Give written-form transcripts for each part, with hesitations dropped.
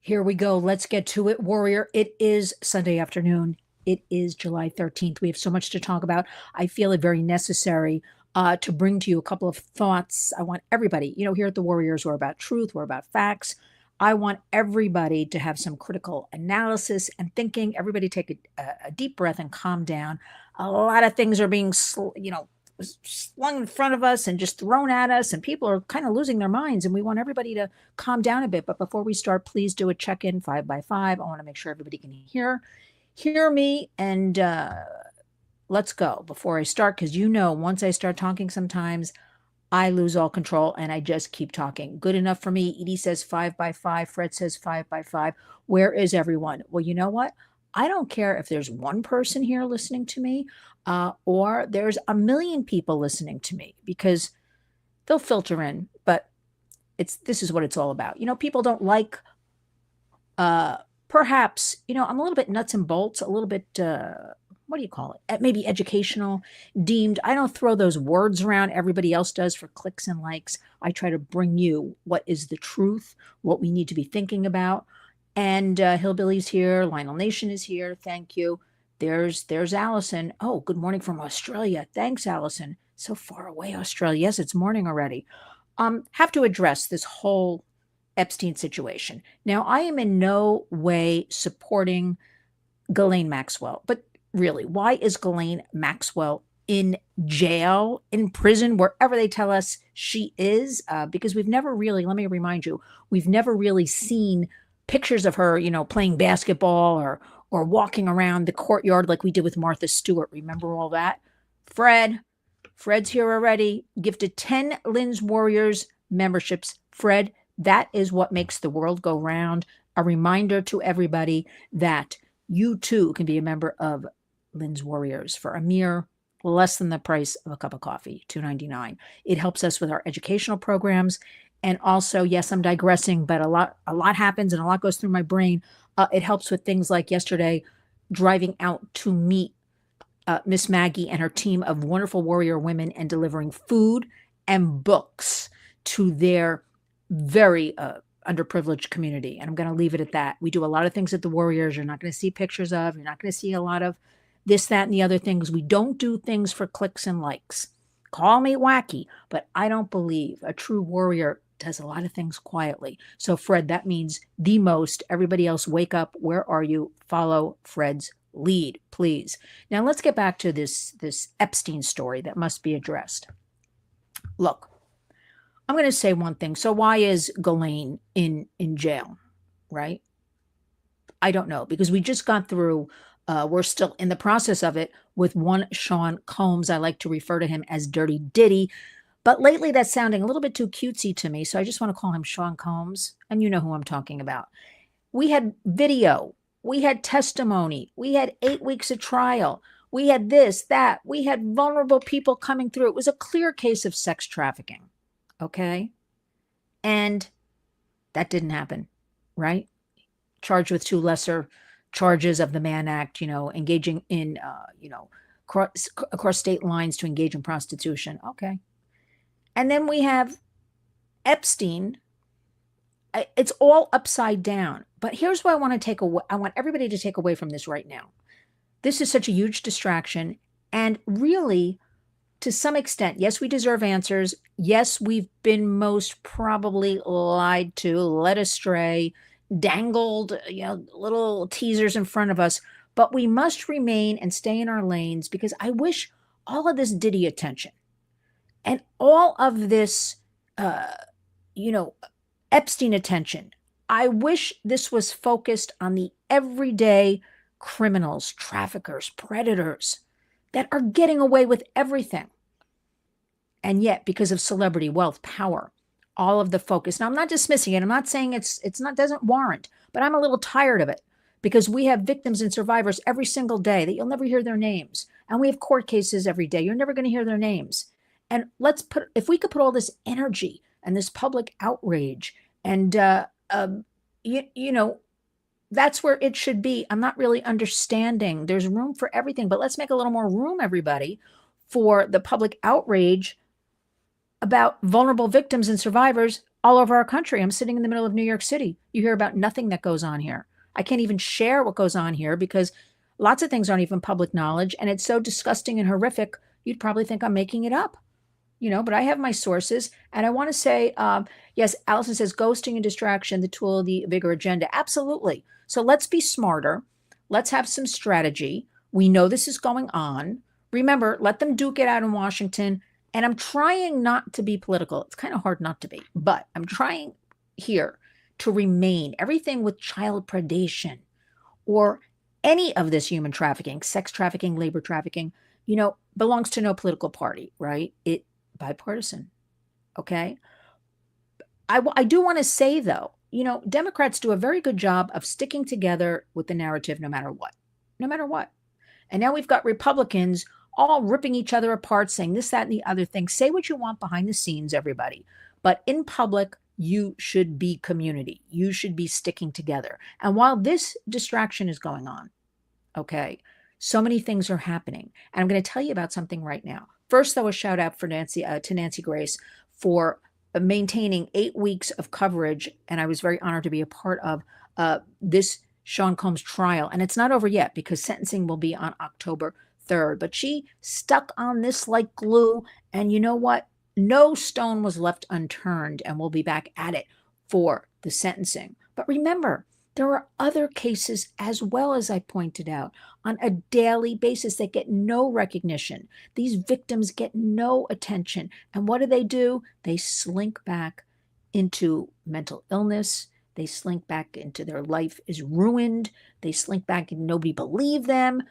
Here we go. Let's get to it, Warrior. It is Sunday afternoon. It is July 13th. We have so much to talk about. I feel it very necessary to bring to you a couple of thoughts. I want everybody, here at the Warriors, we're about truth, we're about facts. I want everybody to have some critical analysis and thinking. Everybody take a deep breath and calm down. A lot of things are being, slung in front of us and just thrown at us, and people are kind of losing their minds, and we want everybody to calm down a bit. But before we start, please do a check-in 5 by 5. I want to make sure everybody can hear me, and let's go before I start, because once I start talking, sometimes I lose all control and I just keep talking. Good enough for me. Edie says 5 by 5. Fred says 5 by 5. Where is everyone? Well, you know what? I don't care if there's one person here listening to me or there's a million people listening to me, because they'll filter in. But this is what it's all about. People don't like, perhaps, I'm a little bit nuts and bolts, a little bit, what do you call it? Maybe educational, deemed. I don't throw those words around. Everybody else does for clicks and likes. I try to bring you what is the truth, what we need to be thinking about. And Hillbilly's here. Lionel Nation is here. Thank you. There's Allison. Oh, good morning from Australia. Thanks, Allison. So far away, Australia. Yes, it's morning already. Have to address this whole Epstein situation. Now, I am in no way supporting Ghislaine Maxwell, but really, why is Ghislaine Maxwell in jail, in prison, wherever they tell us she is? Because we've never really, let me remind you, we've never really seen pictures of her, playing basketball or walking around the courtyard like we did with Martha Stewart. Remember all that? Fred's here already. Gifted 10 Lynn's Warriors memberships. Fred, that is what makes the world go round. A reminder to everybody that you too can be a member of Lynn's Warriors for a mere less than the price of a cup of coffee, $2.99. It helps us with our educational programs. And also, yes, I'm digressing, but a lot happens and a lot goes through my brain. It helps with things like yesterday, driving out to meet Miss Maggie and her team of wonderful warrior women and delivering food and books to their very underprivileged community. And I'm going to leave it at that. We do a lot of things at the Warriors you're not going to see pictures of. You're not going to see a lot of this, that, and the other things. We don't do things for clicks and likes. Call me wacky, but I don't believe a true warrior does a lot of things quietly. So, Fred, that means the most. Everybody else, wake up. Where are you? Follow Fred's lead, please. Now, let's get back to this Epstein story that must be addressed. Look, I'm going to say one thing. So why is Ghislaine in jail, right? I don't know, because we just got through, we're still in the process of it with one Sean Combs. I like to refer to him as Dirty Diddy. But lately that's sounding a little bit too cutesy to me, so I just want to call him Sean Combs, and you know who I'm talking about. We had video. We had testimony. We had 8 weeks of trial. We had this, that. We had vulnerable people coming through. It was a clear case of sex trafficking, okay? And that didn't happen, right? Charged with 2 lesser charges of the Mann Act, engaging in, across state lines to engage in prostitution. Okay. And then we have Epstein. It's all upside down. But here's what I want to take away. I want everybody to take away from this right now. This is such a huge distraction. And really, to some extent, yes, we deserve answers. Yes, we've been most probably lied to, led astray, dangled, little teasers in front of us. But we must remain and stay in our lanes, because I wish all of this Diddy attention and all of this, Epstein attention, I wish this was focused on the everyday criminals, traffickers, predators that are getting away with everything. And yet, because of celebrity, wealth, power, all of the focus. Now, I'm not dismissing it. I'm not saying it's not, doesn't warrant, but I'm a little tired of it, because we have victims and survivors every single day that you'll never hear their names. And we have court cases every day. You're never going to hear their names. And if we could put all this energy and this public outrage and, that's where it should be. I'm not really understanding. There's room for everything, but let's make a little more room, everybody, for the public outrage about vulnerable victims and survivors all over our country. I'm sitting in the middle of New York City. You hear about nothing that goes on here. I can't even share what goes on here because lots of things aren't even public knowledge. And it's so disgusting and horrific, you'd probably think I'm making it up. But I have my sources. And I want to say, yes, Allison says ghosting and distraction, the tool of the bigger agenda. Absolutely. So let's be smarter. Let's have some strategy. We know this is going on. Remember, let them duke it out in Washington. And I'm trying not to be political. It's kind of hard not to be, but I'm trying here to remain everything with child predation or any of this human trafficking, sex trafficking, labor trafficking, belongs to no political party, right? It bipartisan. Okay. I do want to say though, Democrats do a very good job of sticking together with the narrative no matter what, no matter what. And now we've got Republicans all ripping each other apart, saying this, that, and the other thing. Say what you want behind the scenes, everybody. But in public, you should be community. You should be sticking together. And while this distraction is going on, okay, so many things are happening. And I'm going to tell you about something right now. First, though, a shout out for to Nancy Grace for maintaining 8 weeks of coverage. And I was very honored to be a part of this Sean Combs trial. And it's not over yet because sentencing will be on October 3rd. But she stuck on this like glue. And you know what? No stone was left unturned, and we'll be back at it for the sentencing. But remember, there are other cases as well, as I pointed out, on a daily basis that get no recognition. These victims get no attention. And what do? They slink back into mental illness. They slink back into their life is ruined. They slink back and nobody believed them.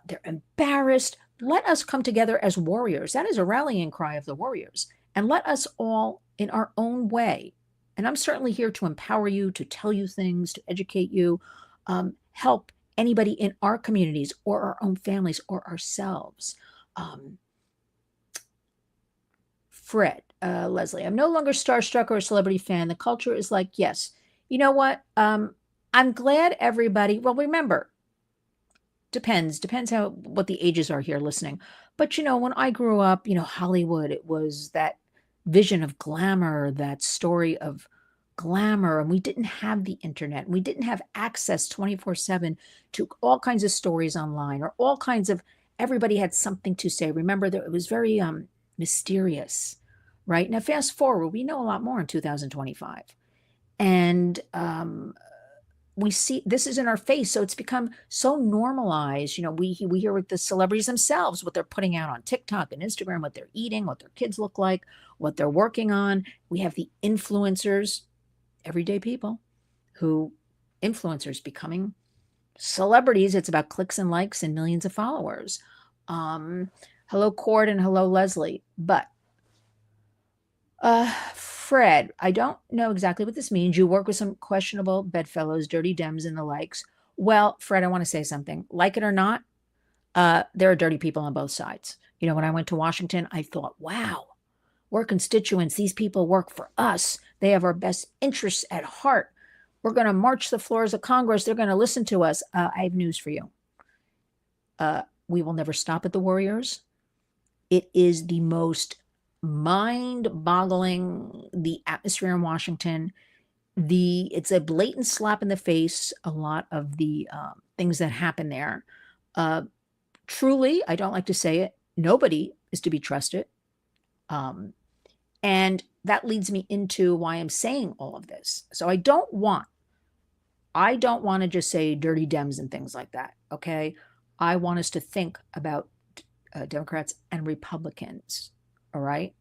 They're embarrassed. Let us come together as warriors. That is a rallying cry of the warriors. And let us all, in our own way, and I'm certainly here to empower you, to tell you things, to educate you, help anybody in our communities or our own families or ourselves. Fred, Leslie, I'm no longer starstruck or a celebrity fan. The culture is like, yes. You know what? I'm glad everybody, well, remember, depends what the ages are here listening. But when I grew up, Hollywood, it was that vision of glamour, that story of glamour, and we didn't have the internet. We didn't have access 24/7 to all kinds of stories online or all kinds of, everybody had something to say. Remember that it was very mysterious, right? Now fast forward, we know a lot more in 2025. And we see this is in our face. So it's become so normalized. We hear with the celebrities themselves, what they're putting out on TikTok and Instagram, what they're eating, what their kids look like, what they're working on. We have the influencers, everyday people influencers becoming celebrities. It's about clicks and likes and millions of followers. Hello, Cord, and hello, Leslie. But Fred, I don't know exactly what this means. You work with some questionable bedfellows, dirty Dems, and the likes. Well, Fred, I want to say something. Like it or not, there are dirty people on both sides. When I went to Washington, I thought, wow, we're constituents. These people work for us. They have our best interests at heart. We're going to march the floors of Congress. They're going to listen to us. I have news for you. We will never stop at the Warriors. It is the most mind-boggling, the atmosphere in Washington. It's a blatant slap in the face, a lot of the things that happen there. Truly, I don't like to say it, nobody is to be trusted. And that leads me into why I'm saying all of this. So I don't want to just say dirty Dems and things like that, okay? I want us to think about Democrats and Republicans. All right.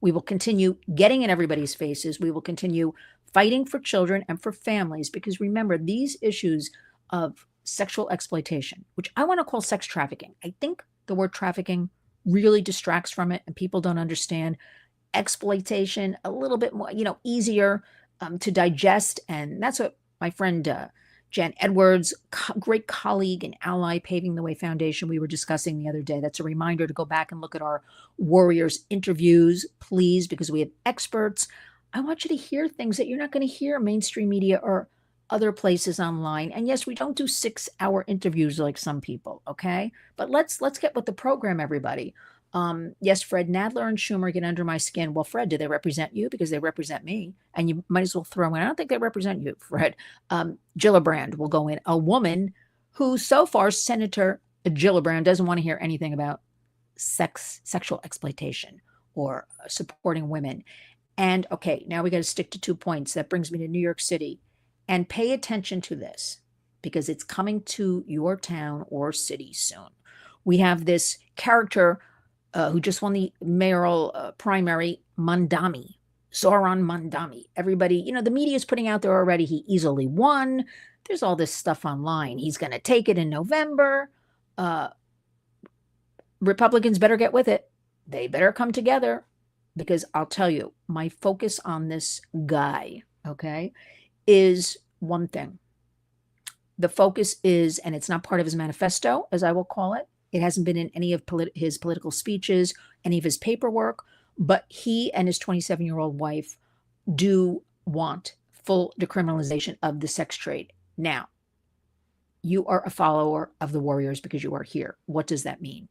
We will continue getting in everybody's faces. We will continue fighting for children and for families, because remember, these issues of sexual exploitation, which I want to call sex trafficking. I think the word trafficking really distracts from it and people don't understand exploitation a little bit more, easier to digest. And that's what my friend Jan Edwards, great colleague and ally, Paving the Way Foundation, we were discussing the other day. That's a reminder to go back and look at our Warriors interviews, please, because we have experts. I want you to hear things that you're not going to hear in mainstream media or other places online. And yes, we don't do 6-hour interviews like some people, okay? But let's get with the program, everybody. Yes, Fred Nadler and Schumer get under my skin. Well, Fred, do they represent you? Because they represent me. And you might as well throw in, I don't think they represent you, Fred. Gillibrand will go in. A woman who so far, Senator Gillibrand doesn't want to hear anything about sexual exploitation or supporting women. And okay, now we got to stick to 2 points. That brings me to New York City. And pay attention to this because it's coming to your town or city soon. We have this character who just won the mayoral primary, Mandami, Zoran Mandami. Everybody, the media is putting out there already. He easily won. There's all this stuff online. He's going to take it in November. Republicans better get with it. They better come together because I'll tell you, my focus on this guy, okay, is one thing. The focus is, and it's not part of his manifesto, as I will call it. It hasn't been in any of his political speeches, any of his paperwork, but he and his 27-year-old wife do want full decriminalization of the sex trade. Now, you are a follower of the Warriors because you are here. What does that mean?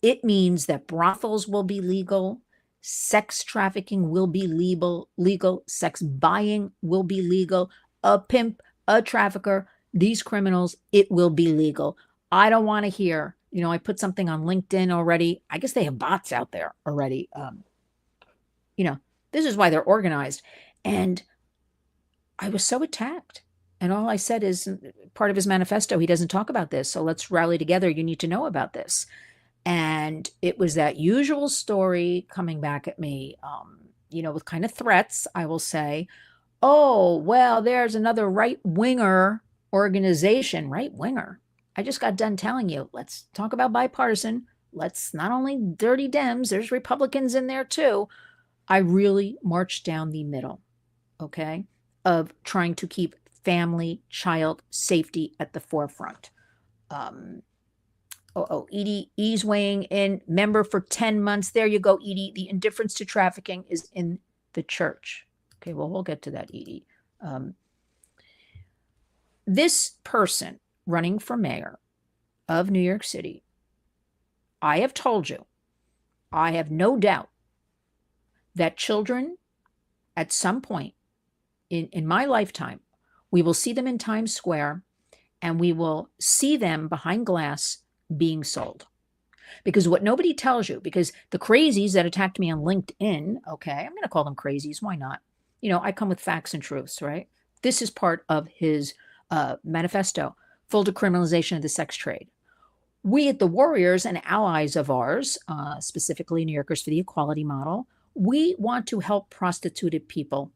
It means that brothels will be legal, sex trafficking will be legal, sex buying will be legal, a pimp, a trafficker, these criminals, it will be legal. I don't want to hear, I put something on LinkedIn already. I guess they have bots out there already. This is why they're organized. And I was so attacked. And all I said is part of his manifesto, he doesn't talk about this. So let's rally together. You need to know about this. And it was that usual story coming back at me, with kind of threats, I will say, oh, well, there's another right-winger organization, right-winger. I just got done telling you, let's talk about bipartisan. Let's not only dirty Dems, there's Republicans in there too. I really marched down the middle, okay, of trying to keep family, child safety at the forefront. Edie E's weighing in, member for 10 months. There you go, Edie. The indifference to trafficking is in the church. Okay, well, we'll get to that, Edie. This person running for mayor of New York City, I have told you, I have no doubt that children at some point in my lifetime, we will see them in Times Square and we will see them behind glass being sold. Because what nobody tells you, because the crazies that attacked me on LinkedIn, okay, I'm going to call them crazies. Why not? I come with facts and truths, right? This is part of his manifesto, full decriminalization of the sex trade. We at the Warriors and allies of ours, specifically New Yorkers for the Equality Model, we want to help prostituted people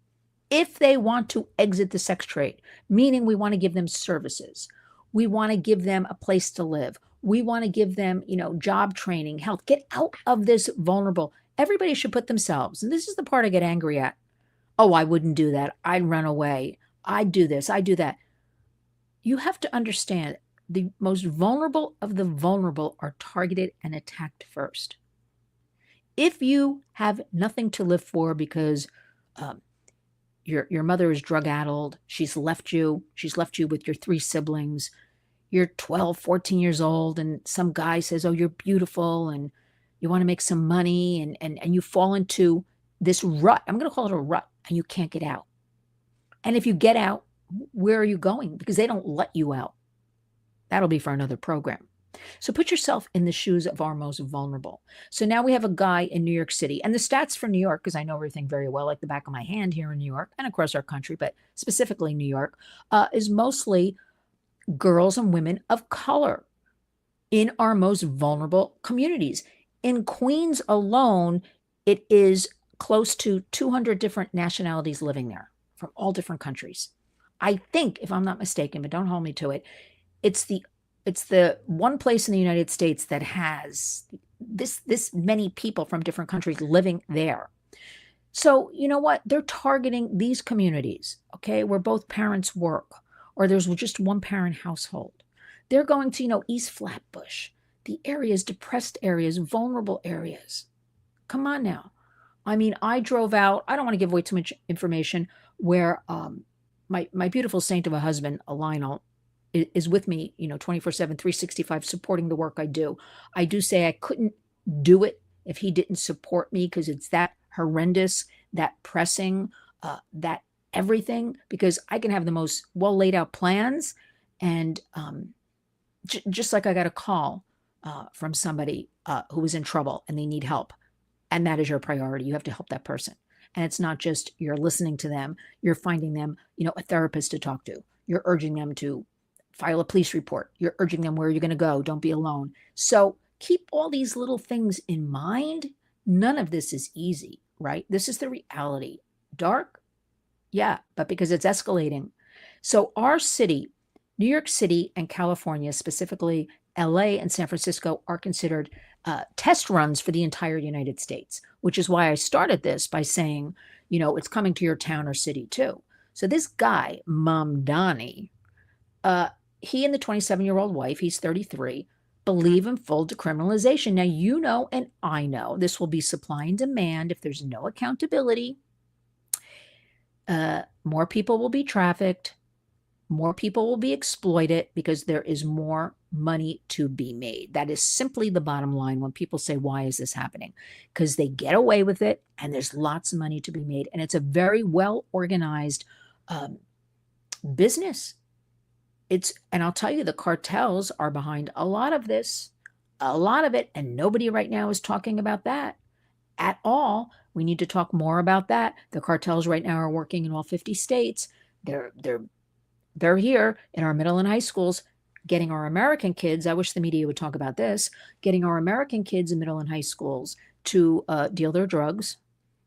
if they want to exit the sex trade, meaning we want to give them services. We want to give them a place to live. We want to give them, job training, health. Get out of this vulnerable. Everybody should put themselves, and this is the part I get angry at. Oh, I wouldn't do that. I'd run away. I'd do this. I'd do that. You have to understand the most vulnerable of the vulnerable are targeted and attacked first. If you have nothing to live for because your mother is drug-addled, she's left you with your 3 siblings, you're 12, 14 years old, and some guy says, oh, you're beautiful, and you want to make some money, and you fall into this rut. I'm going to call it a rut, and you can't get out. And if you get out, where are you going? Because they don't let you out. That'll be for another program. So put yourself in the shoes of our most vulnerable. So now we have a guy in New York City, and the stats for New York, because I know everything very well, like the back of my hand here in New York and across our country, but specifically New York, is mostly girls and women of color in our most vulnerable communities. In Queens alone, it is close to 200 different nationalities living there from all different countries. I think, if I'm not mistaken, but don't hold me to it, it's the one place in the United States that has this many people from different countries living there. So you know what? They're targeting these communities, okay, where both parents work, or there's just one parent household. They're going to, East Flatbush, the areas, depressed areas, vulnerable areas. Come on now. I mean, I drove out, I don't want to give away too much information, where my beautiful saint of a husband, Lionel, is with me, 24/7, 365, supporting the work I do. I do say I couldn't do it if he didn't support me because it's that horrendous, that pressing, that everything, because I can have the most well laid out plans. And just like I got a call from somebody who was in trouble and they need help. And that is your priority. You have to help that person. And it's not just you're listening to them, you're finding them, a therapist to talk to. You're urging them to file a police report. You're urging them where you're going to go. Don't be alone. So keep all these little things in mind. None of this is easy, right? This is the reality. Dark? Yeah, but because it's escalating. So our city, New York City and California, specifically LA and San Francisco, are considered test runs for the entire United States, which is why I started this by saying, it's coming to your town or city too. So this guy, Mamdani, he and the 27-year-old wife, he's 33, believe in full decriminalization. Now, and I know this will be supply and demand. If there's no accountability, more people will be trafficked. More people will be exploited because there is more money to be made. That is simply the bottom line when people say, why is this happening? Because they get away with it and there's lots of money to be made. And it's a very well organized business. And I'll tell you, the cartels are behind a lot of this, a lot of it. And nobody right now is talking about that at all. We need to talk more about that. The cartels right now are working in all 50 states. They're here in our middle and high schools, getting our American kids, I wish the media would talk about this, getting our American kids in middle and high schools to deal their drugs,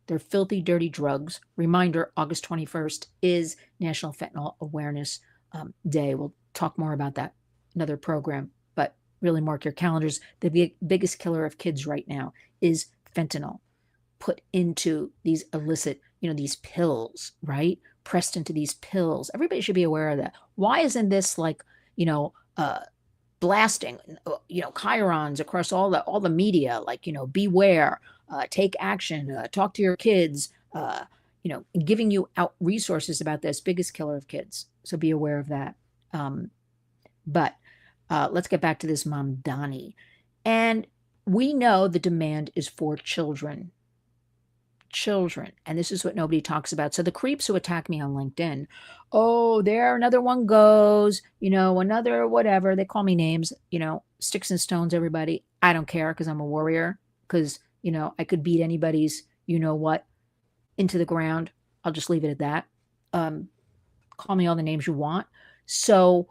their filthy, dirty drugs. Reminder, August 21st is National Fentanyl Awareness Day. We'll talk more about that, another program, but really mark your calendars. The biggest killer of kids right now is fentanyl put into these illicit, these pills, right? Pressed into these pills. Everybody should be aware of that. Why isn't this like, blasting, chyrons across all the media, like, beware, take action, talk to your kids, giving you out resources about this biggest killer of kids. So be aware of that. But let's get back to this Mamdani. And we know the demand is for children. And this is what nobody talks about. So the creeps who attack me on LinkedIn, oh, there another one goes, another whatever. They call me names, sticks and stones, everybody. I don't care because I'm a warrior, because, I could beat anybody's, what, into the ground. I'll just leave it at that. Call me all the names you want. So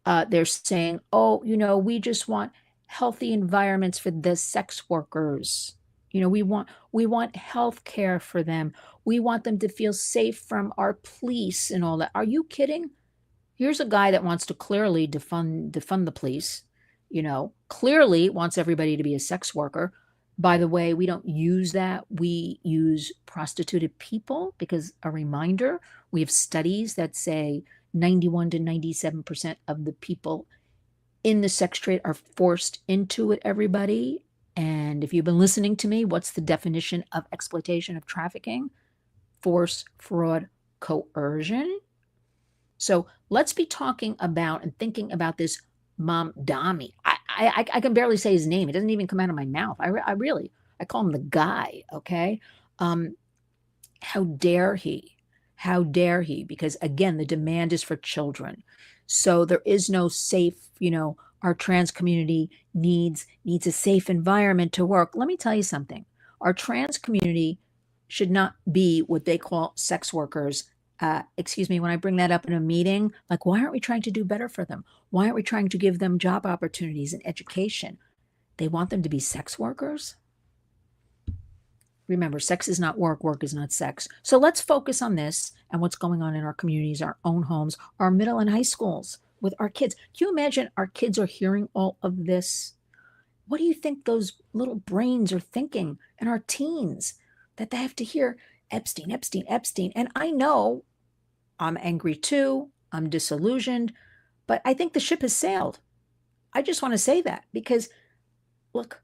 they're saying, oh, we just want healthy environments for the sex workers. We want health care for them. We want them to feel safe from our police and all that. Are you kidding? Here's a guy that wants to clearly defund the police, clearly wants everybody to be a sex worker. By the way, we don't use that. We use prostituted people because, a reminder, we have studies that say 91 to 97% of the people in the sex trade are forced into it, everybody. And if you've been listening to me, what's the definition of exploitation of trafficking? Force, fraud, coercion. So let's be talking about and thinking about this Mamdani. I can barely say his name. It doesn't even come out of my mouth. I call him the guy, okay? How dare he? How dare he? Because again, the demand is for children. So there is no safe, our trans community needs a safe environment to work. Let me tell you something. Our trans community should not be what they call sex workers. Excuse me, when I bring that up in a meeting, like, why aren't we trying to do better for them? Why aren't we trying to give them job opportunities and education? They want them to be sex workers? Remember, sex is not work, work is not sex. So let's focus on this and what's going on in our communities, our own homes, our middle and high schools with our kids. Can you imagine our kids are hearing all of this? What do you think those little brains are thinking? And our teens, that they have to hear Epstein, Epstein, Epstein. And I know I'm angry too. I'm disillusioned, but I think the ship has sailed. I just want to say that because, look,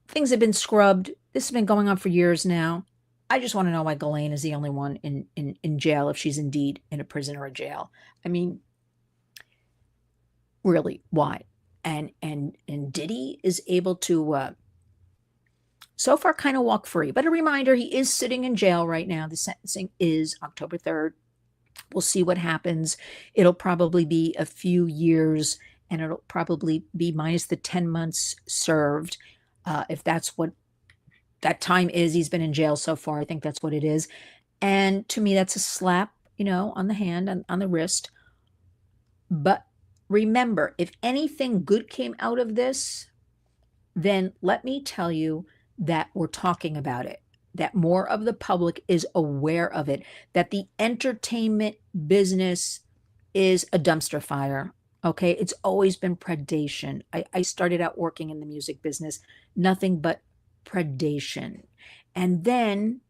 things have been scrubbed. This has been going on for years now. I just want to know why Ghislaine is the only one in jail, if she's indeed in a prison or a jail. I mean, really, why? And Diddy is able to so far kind of walk free. But a reminder, he is sitting in jail right now. The sentencing is October 3rd. We'll see what happens. It'll probably be a few years, and it'll probably be minus the 10 months served. If that's what that time is, he's been in jail so far. I think that's what it is. And to me, that's a slap, on the hand, on the wrist. But remember, if anything good came out of this, then let me tell you that we're talking about it, that more of the public is aware of it, that the entertainment business is a dumpster fire. Okay. It's always been predation. I started out working in the music business, nothing but predation. And then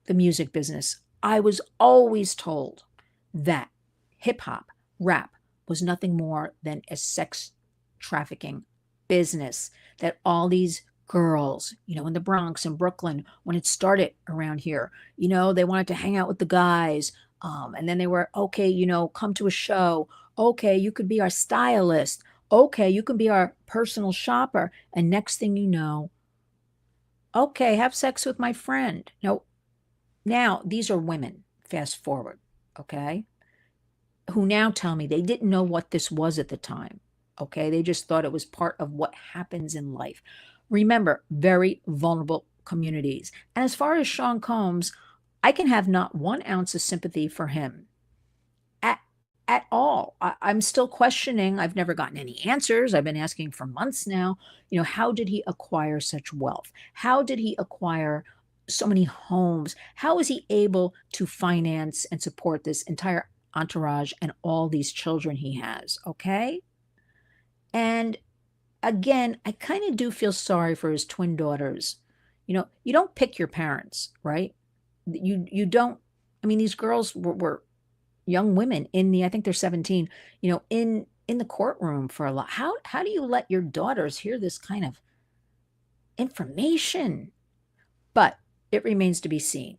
the music business. I was always told that hip hop, rap was nothing more than a sex trafficking business, that all these girls, in the Bronx and Brooklyn, when it started around here, they wanted to hang out with the guys. And then they were, okay, come to a show. Okay, you could be our stylist. Okay, you can be our personal shopper. And next thing you know, okay, have sex with my friend. Now these are women, fast forward, okay, who now tell me they didn't know what this was at the time. Okay, they just thought it was part of what happens in life. Remember, very vulnerable communities. And as far as Sean Combs, I can have not 1 ounce of sympathy for him at all. I'm still questioning. I've never gotten any answers. I've been asking for months now. How did he acquire such wealth? How did he acquire so many homes? How is he able to finance and support this entire entourage and all these children he has? Okay. And again, I kind of do feel sorry for his twin daughters. You don't pick your parents, right? You don't. I mean, these girls were young women I think they're 17, in the courtroom for a lot. How do you let your daughters hear this kind of information? But it remains to be seen.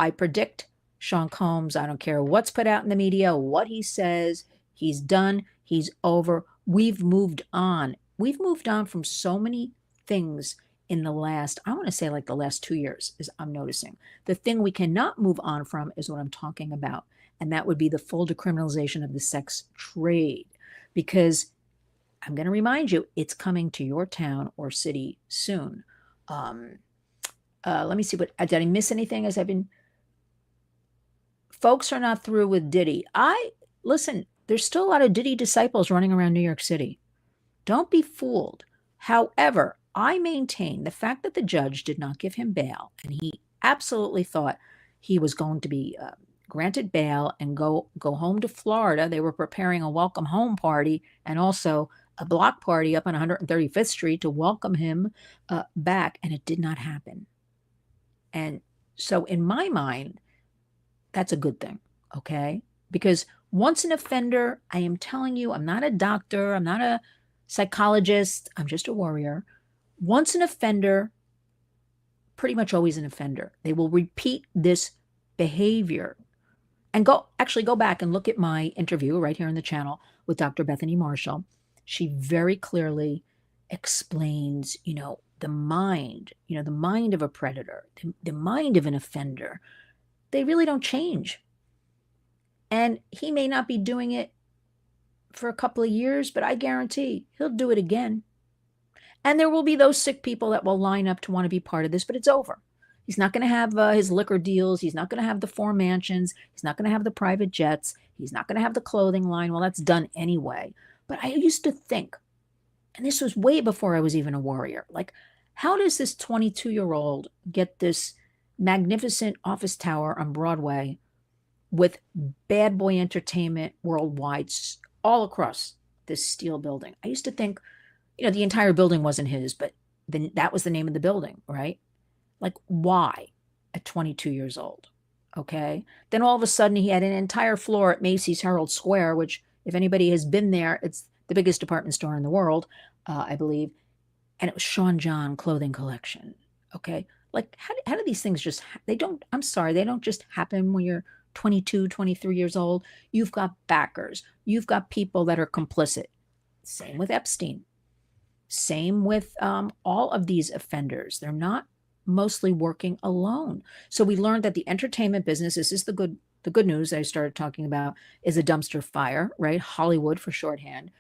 I predict Sean Combs, I don't care what's put out in the media, what he says, he's done, he's over. We've moved on. We've moved on from so many things in the last, I want to say like the last 2 years, is I'm noticing. The thing we cannot move on from is what I'm talking about. And that would be the full decriminalization of the sex trade. Because I'm going to remind you, it's coming to your town or city soon. Let me see, did I miss anything as I've been? Folks are not through with Diddy. Listen, there's still a lot of Diddy disciples running around New York City. Don't be fooled. However, I maintain the fact that the judge did not give him bail, and he absolutely thought he was going to be granted bail and go home to Florida. They were preparing a welcome home party and also a block party up on 135th Street to welcome him back, and it did not happen. And so in my mind, that's a good thing, okay? Because once an offender, I am telling you, I'm not a doctor, I'm not a psychologist, I'm just a warrior. Once an offender, pretty much always an offender. They will repeat this behavior. And go back and look at my interview right here on the channel with Dr. Bethany Marshall. She very clearly explains, the mind of a predator, the mind of an offender. They really don't change. And he may not be doing it for a couple of years, but I guarantee he'll do it again. And there will be those sick people that will line up to want to be part of this, but it's over. He's not going to have his liquor deals. He's not going to have the 4 mansions. He's not going to have the private jets. He's not going to have the clothing line. Well, that's done anyway. But I used to think, and this was way before I was even a warrior, like, how does this 22-year-old get this magnificent office tower on Broadway with bad boy entertainment worldwide all across this steel building? I used to think, the entire building wasn't his, but then that was the name of the building, right? Like, why at 22 years old? Okay. Then all of a sudden he had an entire floor at Macy's Herald Square, which if anybody has been there, it's the biggest department store in the world, I believe. And it was Sean John clothing collection. Okay. Like, how do these things just, they don't just happen when you're 22, 23 years old. You've got backers. You've got people that are complicit. Same with Epstein. Same with all of these offenders. They're not mostly working alone. So we learned that the entertainment business, this is the good news I started talking about, is a dumpster fire, right? Hollywood for shorthand.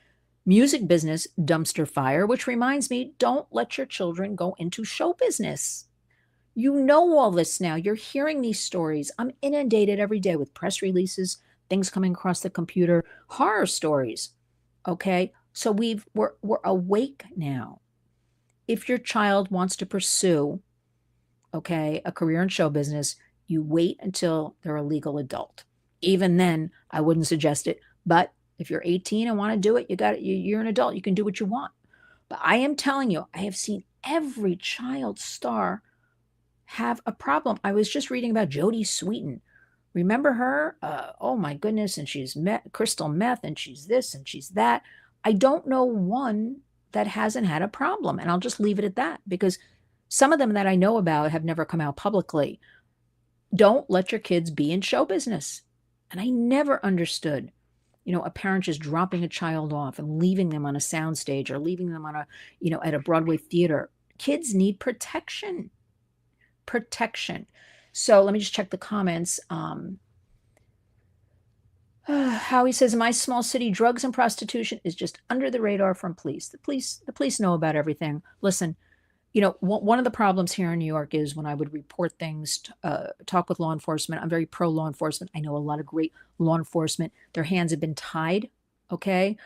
Music business, dumpster fire, which reminds me, don't let your children go into show business. You know all this now. You're hearing these stories. I'm inundated every day with press releases, things coming across the computer, horror stories. Okay? So we're awake now. If your child wants to pursue, okay, a career in show business, you wait until they're a legal adult. Even then, I wouldn't suggest it. But if you're 18 and want to do it, you're an adult. You can do what you want. But I am telling you, I have seen every child star have a problem. I was just reading about Jodie Sweetin. Remember her? Oh my goodness. And she's crystal meth, and she's this and she's that. I don't know one that hasn't had a problem. And I'll just leave it at that, because some of them that I know about have never come out publicly. Don't let your kids be in show business. And I never understood, a parent just dropping a child off and leaving them on a soundstage or leaving them on at a Broadway theater. Kids need protection. Protection. So let me just check the comments. Howie says, in my small city, drugs and prostitution is just under the radar from police. The police know about everything. Listen, one of the problems here in New York is when I would report things, talk with law enforcement. I'm very pro law enforcement. I know a lot of great law enforcement. Their hands have been tied. Okay.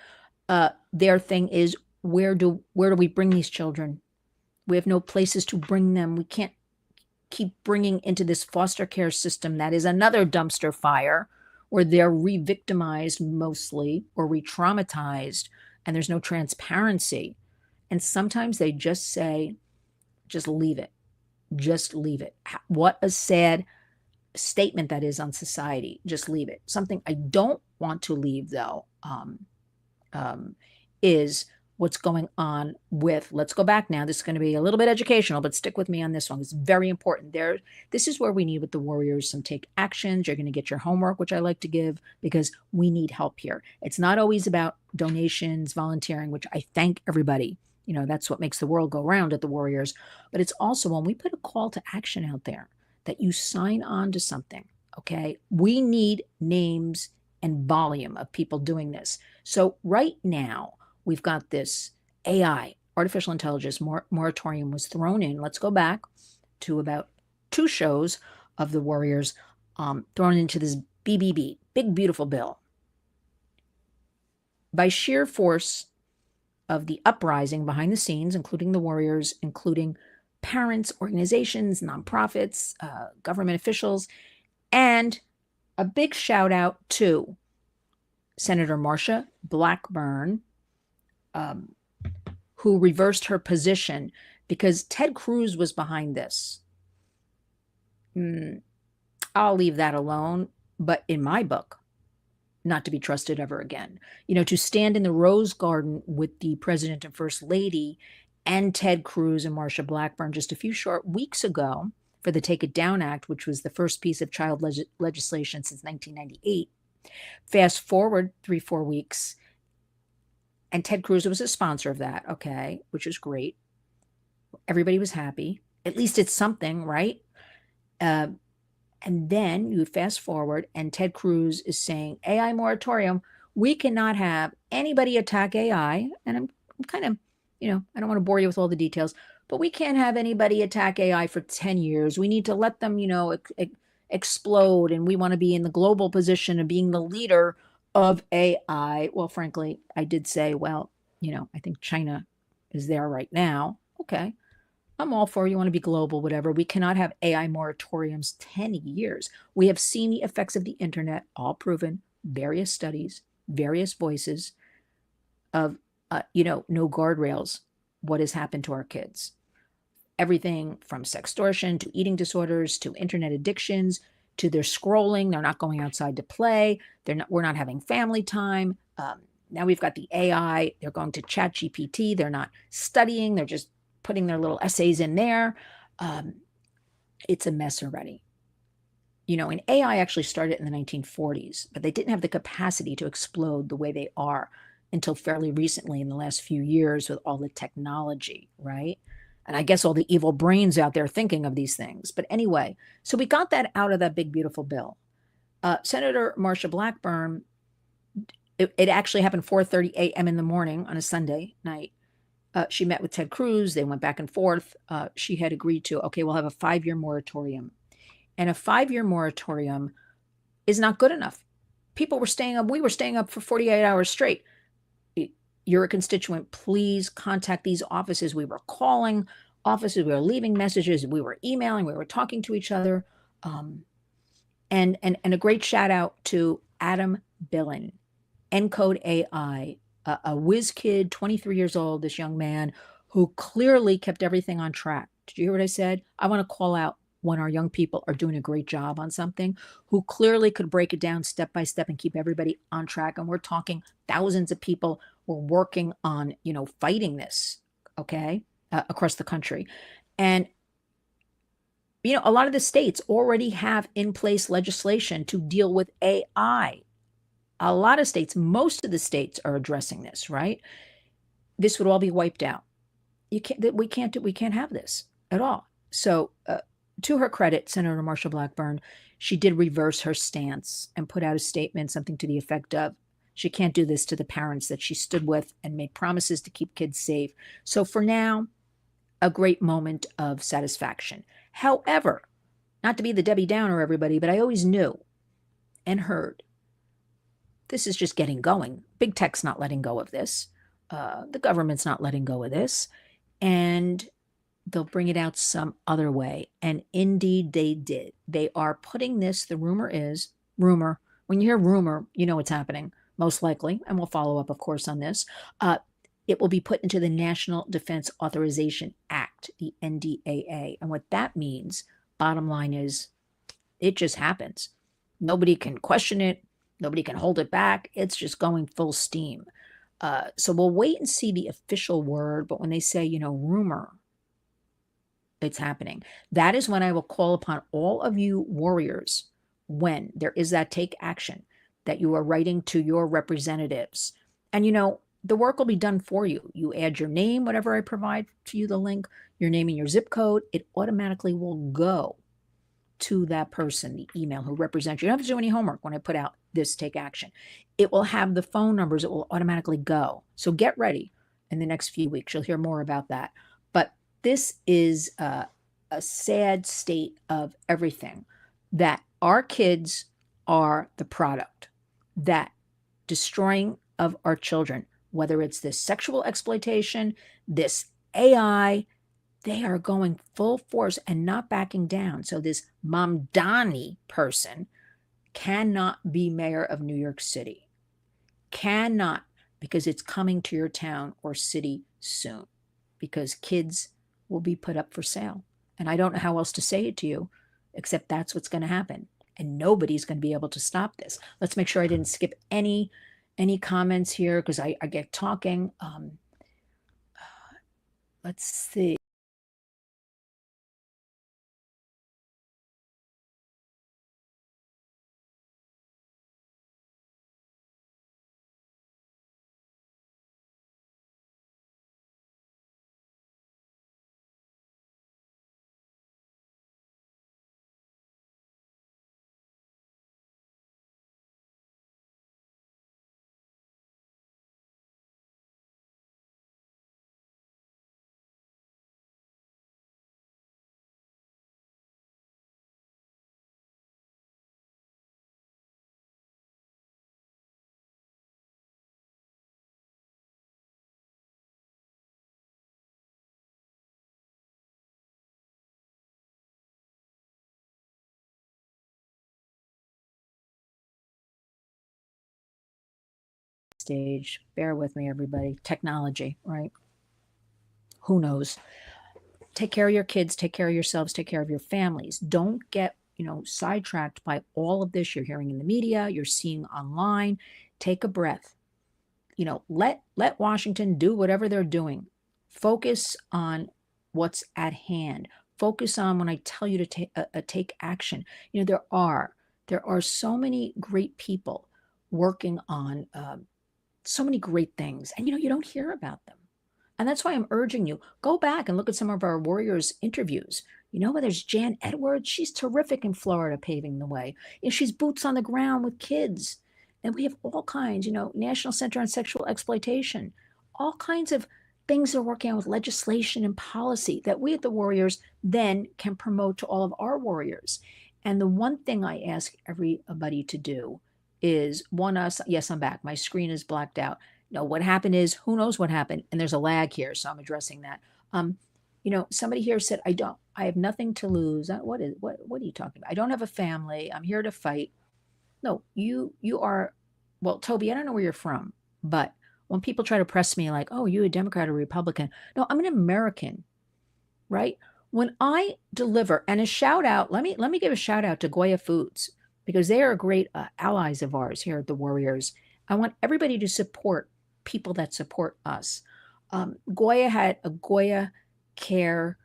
Their thing is, where do we bring these children? We have no places to bring them. We can't keep bringing into this foster care system that is another dumpster fire, where they're re-victimized mostly or re-traumatized, and there's no transparency. And sometimes they just say, just leave it. Just leave it. What a sad statement that is on society. Just leave it. Something I don't want to leave, though, is what's going on with, let's go back now. This is going to be a little bit educational, but stick with me on this one. It's very important. This is where we need with the Warriors some take actions. You're going to get your homework, which I like to give, because we need help here. It's not always about donations, volunteering, which I thank everybody. That's what makes the world go round at the Warriors. But it's also when we put a call to action out there, that you sign on to something. Okay. We need names and volume of people doing this. So right now, we've got this AI, artificial intelligence moratorium was thrown in. Let's go back to about 2 shows of the Warriors, thrown into this BBB, big beautiful bill. By sheer force of the uprising behind the scenes, including the Warriors, including parents, organizations, nonprofits, government officials, and a big shout out to Senator Marsha Blackburn, who reversed her position because Ted Cruz was behind this. I'll leave that alone. But in my book, not to be trusted ever again. To stand in the Rose Garden with the president and first lady and Ted Cruz and Marsha Blackburn just a few short weeks ago for the Take It Down Act, which was the first piece of child legislation since 1998. Fast forward 3-4 weeks, and Ted Cruz was a sponsor of that, okay, which is great. Everybody was happy. At least it's something, right? And then you fast forward, and Ted Cruz is saying, AI moratorium, we cannot have anybody attack AI. And I'm kind of, I don't want to bore you with all the details, but we can't have anybody attack AI for 10 years. We need to let them, explode. And we want to be in the global position of being the leader of AI. Well, frankly, I did say, well, I think China is there right now. Okay. I'm all for you want to be global, whatever. We cannot have AI moratoriums 10 years. We have seen the effects of the internet, all proven, various studies, various voices of, no guardrails, what has happened to our kids. Everything from sextortion to eating disorders to internet addictions to their scrolling. They're not going outside to play. We're not having family time. Now we've got the AI. They're going to ChatGPT. They're not studying. They're just putting their little essays in there. It's a mess already. And AI actually started in the 1940s, but they didn't have the capacity to explode the way they are until fairly recently in the last few years with all the technology, right? And I guess all the evil brains out there thinking of these things. But anyway, so we got that out of that big, beautiful bill. Senator Marsha Blackburn, it actually happened 4:30 a.m. in the morning on a Sunday night. She met with Ted Cruz. They went back and forth. She had agreed to, okay, we'll have a 5-year moratorium. And a 5-year moratorium is not good enough. People were staying up. We were staying up for 48 hours straight. You're a constituent. Please contact these offices. We were calling offices. We were leaving messages. We were emailing. We were talking to each other. And a great shout out to Adam Billen, Encode AI, a whiz kid, 23 years old, this young man who clearly kept everything on track. Did you hear what I said? I want to call out when our young people are doing a great job on something, who clearly could break it down step by step and keep everybody on track. And we're talking thousands of people were working on, fighting this, okay, across the country. And, a lot of the states already have in place legislation to deal with AI. A lot of states, most of the states are addressing this, right? This would all be wiped out. We can't have this at all. So, to her credit, Senator Marsha Blackburn, she did reverse her stance and put out a statement, something to the effect of, she can't do this to the parents that she stood with and made promises to keep kids safe. So for now, a great moment of satisfaction. However, not to be the Debbie Downer, everybody, but I always knew and heard this is just getting going. Big tech's not letting go of this. The government's not letting go of this. And they'll bring it out some other way. And indeed they did. They are putting this, the rumor is, when you hear rumor, you know what's happening, most likely, and we'll follow up, of course, on this. It will be put into the National Defense Authorization Act, the NDAA. And what that means, bottom line is, it just happens. Nobody can question it. Nobody can hold it back. It's just going full steam. So we'll wait and see the official word. But when they say, rumor, it's happening. That is when I will call upon all of you warriors, when there is that take action, that you are writing to your representatives. And, the work will be done for you. You add your name, whatever I provide to you, the link, your name and your zip code, it automatically will go to that person, the email who represents you. You don't have to do any homework when I put out this take action. It will have the phone numbers. It will automatically go. So get ready in the next few weeks. You'll hear more about that. But this is a sad state of everything, that our kids are the product, that destroying of our children, whether it's this sexual exploitation, this AI, they are going full force and not backing down. So this Mamdani person cannot be mayor of New York City. Cannot, because it's coming to your town or city soon, because kids will be put up for sale. And I don't know how else to say it to you, except that's what's going to happen. And nobody's going to be able to stop this. Let's make sure I didn't skip any comments here, because I get talking. Let's see. Stage. Bear with me, everybody. Technology, right? Who knows? Take care of your kids, take care of yourselves, take care of your families. Don't get, sidetracked by all of this you're hearing in the media, you're seeing online. Take a breath. Let Washington do whatever they're doing. Focus on what's at hand. Focus on when I tell you to take action. There are so many great people working on So many great things. And you don't hear about them. And that's why I'm urging you, go back and look at some of our warriors interviews. Whether it's Jan Edwards, she's terrific in Florida paving the way. She's boots on the ground with kids. And we have all kinds, National Center on Sexual Exploitation, all kinds of things they're working on with legislation and policy that we at the Warriors then can promote to all of our warriors. And the one thing I ask everybody to do is one us. Yes, I'm back. My screen is blacked out. No, what happened is, who knows what happened, and there's a lag here, so I'm addressing that. Somebody here said, I have nothing to lose. What are you talking about? I don't have a family. I'm here to fight. No, you are. Well, Toby, I don't know where you're from, but when people try to press me like, oh, you a Democrat or Republican? No, I'm an American, right? When I deliver, and a shout out, let me give a shout out to Goya Foods, because they are great allies of ours here at the Warriors. I want everybody to support people that support us. Goya had a Goya Cares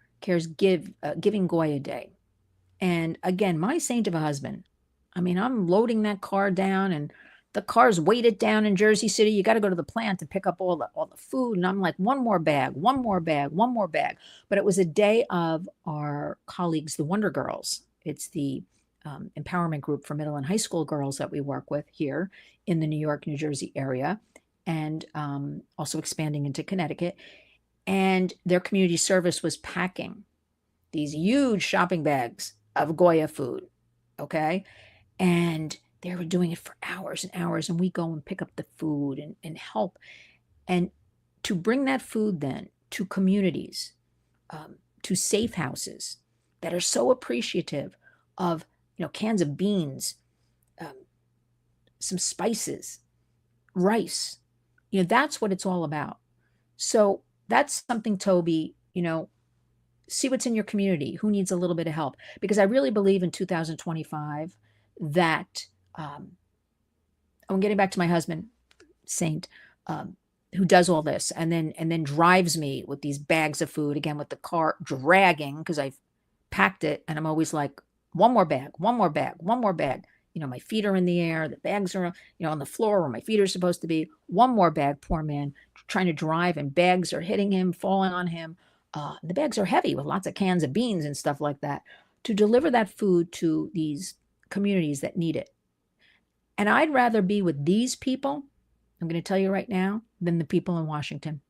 Giving Goya Day. And again, my saint of a husband. I mean, I'm loading that car down, and the car's weighted down in Jersey City. You got to go to the plant to pick up all the food. And I'm like, one more bag, one more bag, one more bag. But it was a day of our colleagues, the Wonder Girls. It's the empowerment group for middle and high school girls that we work with here in the New York, New Jersey area, and also expanding into Connecticut. And their community service was packing these huge shopping bags of Goya food, okay? And they were doing it for hours and hours, and we go and pick up the food and help. And to bring that food then to communities, to safe houses that are so appreciative of, cans of beans, some spices, rice, that's what it's all about. So that's something, Toby, see what's in your community, who needs a little bit of help. Because I really believe in 2025 that, I'm getting back to my husband, Saint, who does all this and then drives me with these bags of food, again, with the car dragging, because I've packed it, and I'm always like, one more bag, one more bag, one more bag. My feet are in the air, the bags are, on the floor where my feet are supposed to be. One more bag, poor man, trying to drive, and bags are hitting him, falling on him. The bags are heavy with lots of cans of beans and stuff like that, to deliver that food to these communities that need it. And I'd rather be with these people, I'm going to tell you right now, than the people in Washington.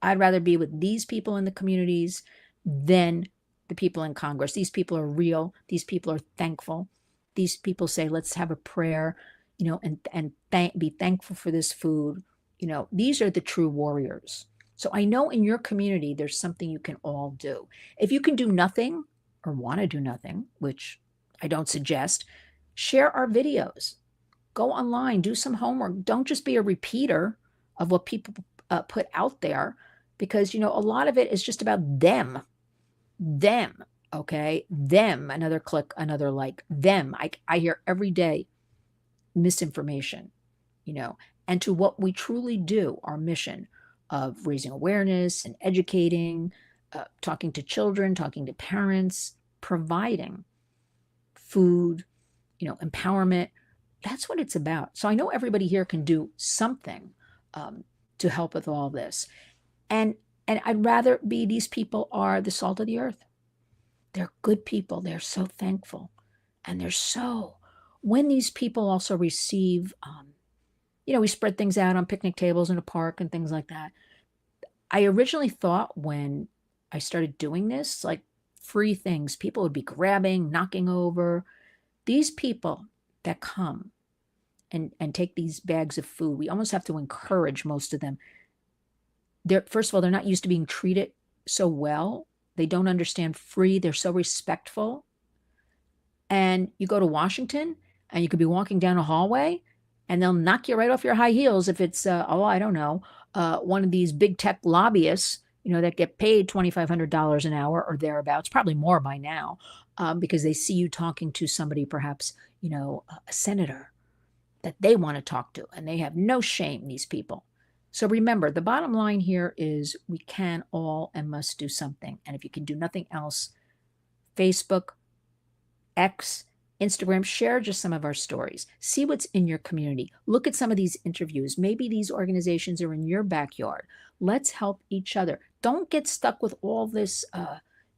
I'd rather be with these people in the communities than the people in Congress. These people are real. These people are thankful. These people say, let's have a prayer, and be thankful for this food. These are the true warriors. So I know in your community, there's something you can all do. If you can do nothing or want to do nothing, which I don't suggest, share our videos. Go online, do some homework. Don't just be a repeater of what people put out there, because, a lot of it is just about them, okay? Them, another click, another like, them. I hear every day misinformation, and to what we truly do, our mission of raising awareness and educating, talking to children, talking to parents, providing food, empowerment. That's what it's about. So I know everybody here can do something to help with all this. And I'd rather be, these people are the salt of the earth. They're good people. They're so thankful. And when these people also receive, we spread things out on picnic tables in a park and things like that. I originally thought when I started doing this, like free things, people would be grabbing, knocking over. These people that come and take these bags of food, we almost have to encourage most of them. First of all, they're not used to being treated so well. They don't understand free. They're so respectful. And you go to Washington, and you could be walking down a hallway, and they'll knock you right off your high heels if it's, I don't know, one of these big tech lobbyists, that get paid $2,500 an hour or thereabouts, probably more by now, because they see you talking to somebody, perhaps, a senator that they want to talk to, and they have no shame, these people. So remember, the bottom line here is we can all and must do something. And if you can do nothing else, Facebook, X, Instagram, share just some of our stories. See what's in your community. Look at some of these interviews. Maybe these organizations are in your backyard. Let's help each other. Don't get stuck with all this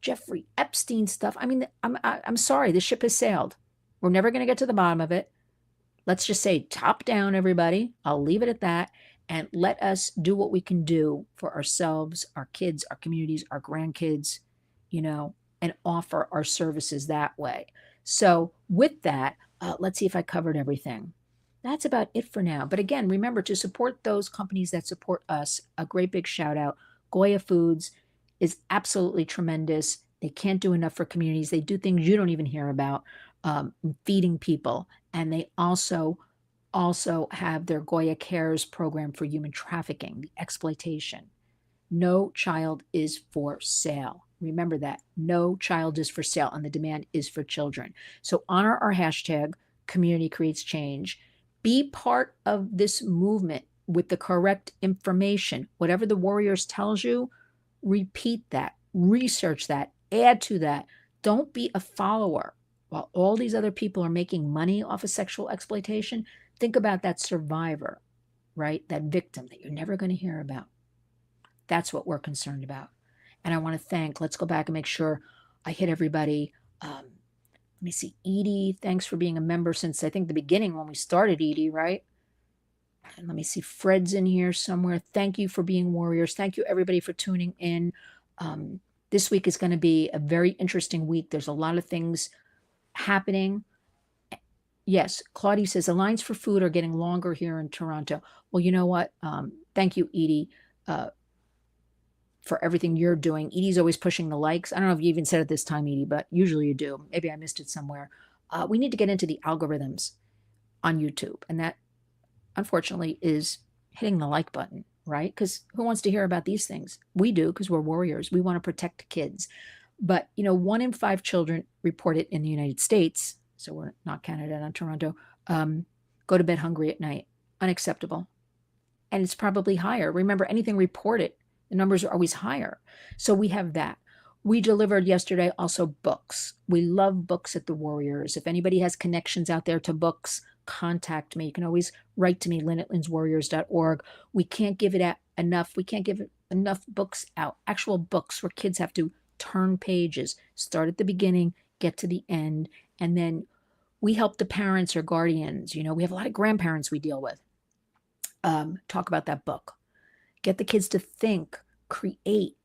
Jeffrey Epstein stuff. I mean, I'm sorry, the ship has sailed. We're never going to get to the bottom of it. Let's just say top down, everybody. I'll leave it at that. And let us do what we can do for ourselves, our kids, our communities, our grandkids, and offer our services that way. So, with that, let's see if I covered everything. That's about it for now. But again, remember to support those companies that support us. A great big shout out. Goya Foods is absolutely tremendous. They can't do enough for communities. They do things you don't even hear about, feeding people. And they also have their Goya Cares program for human trafficking, the exploitation. No child is for sale. Remember that. No child is for sale, and the demand is for children. So honor our hashtag, Community Creates Change. Be part of this movement with the correct information. Whatever the Warriors tells you, repeat that, research that, add to that. Don't be a follower. While all these other people are making money off of sexual exploitation, think about that survivor, right? That victim that you're never going to hear about. That's what we're concerned about. And I want to thank, let's go back and make sure I hit everybody. Let me see, Edie, thanks for being a member since I think the beginning when we started, Edie, right? And let me see, Fred's in here somewhere. Thank you for being warriors. Thank you, everybody, for tuning in. This week is going to be a very interesting week. There's a lot of things happening. Yes, Claudia says the lines for food are getting longer here in Toronto. Well, you know what? Thank you, Edie, for everything you're doing. Edie's always pushing the likes. I don't know if you even said it this time, Edie, but usually you do. Maybe I missed it somewhere. We need to get into the algorithms on YouTube, and that, unfortunately, is hitting the like button, right? Because who wants to hear about these things? We do, because we're warriors. We want to protect kids. But, 1 in 5 children reported in the United States, so we're not Canada, not Toronto, go to bed hungry at night. Unacceptable. And it's probably higher. Remember, anything reported, the numbers are always higher. So we have that. We delivered yesterday also books. We love books at the Warriors. If anybody has connections out there to books, contact me. You can always write to me, lynn@lynswarriors.org. We can't give it out enough. We can't give enough books out, actual books where kids have to turn pages, start at the beginning, get to the end, and then we help the parents or guardians. We have a lot of grandparents we deal with. Talk about that book. Get the kids to think, create,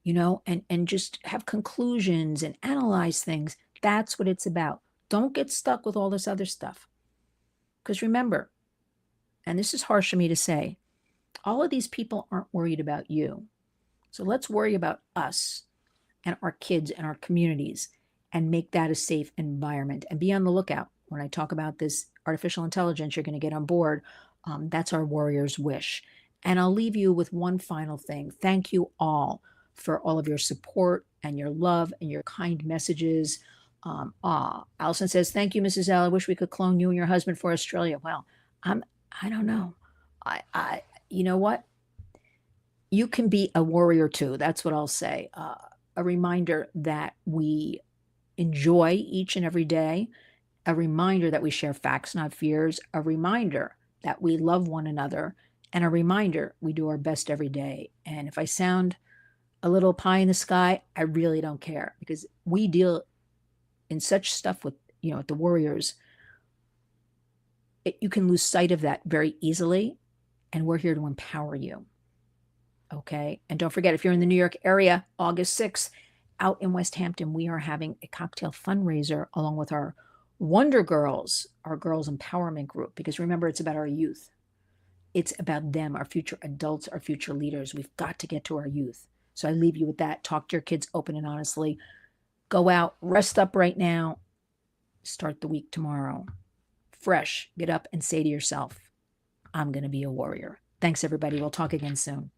and just have conclusions and analyze things. That's what it's about. Don't get stuck with all this other stuff. Because remember, and this is harsh for me to say, all of these people aren't worried about you. So let's worry about us and our kids and our communities and make that a safe environment. And be on the lookout. When I talk about this artificial intelligence, you're going to get on board. That's our warrior's wish. And I'll leave you with one final thing. Thank you all for all of your support and your love and your kind messages. Allison says, thank you, Mrs. L. I wish we could clone you and your husband for Australia. Well, I don't know. You know what? You can be a warrior too. That's what I'll say. A reminder that we enjoy each and every day. A reminder that we share facts, not fears. A reminder that we love one another. And a reminder we do our best every day. And if I sound a little pie in the sky, I really don't care, because we deal in such stuff with, at the Warriors. You can lose sight of that very easily. And we're here to empower you. Okay. And don't forget, if you're in the New York area, August 6th, out in West Hampton, we are having a cocktail fundraiser along with our Wonder Girls, our girls empowerment group, because remember, it's about our youth. It's about them, our future adults, our future leaders. We've got to get to our youth. So I leave you with that. Talk to your kids open and honestly. Go out, rest up right now. Start the week tomorrow. Fresh. Get up and say to yourself, I'm going to be a warrior. Thanks, everybody. We'll talk again soon.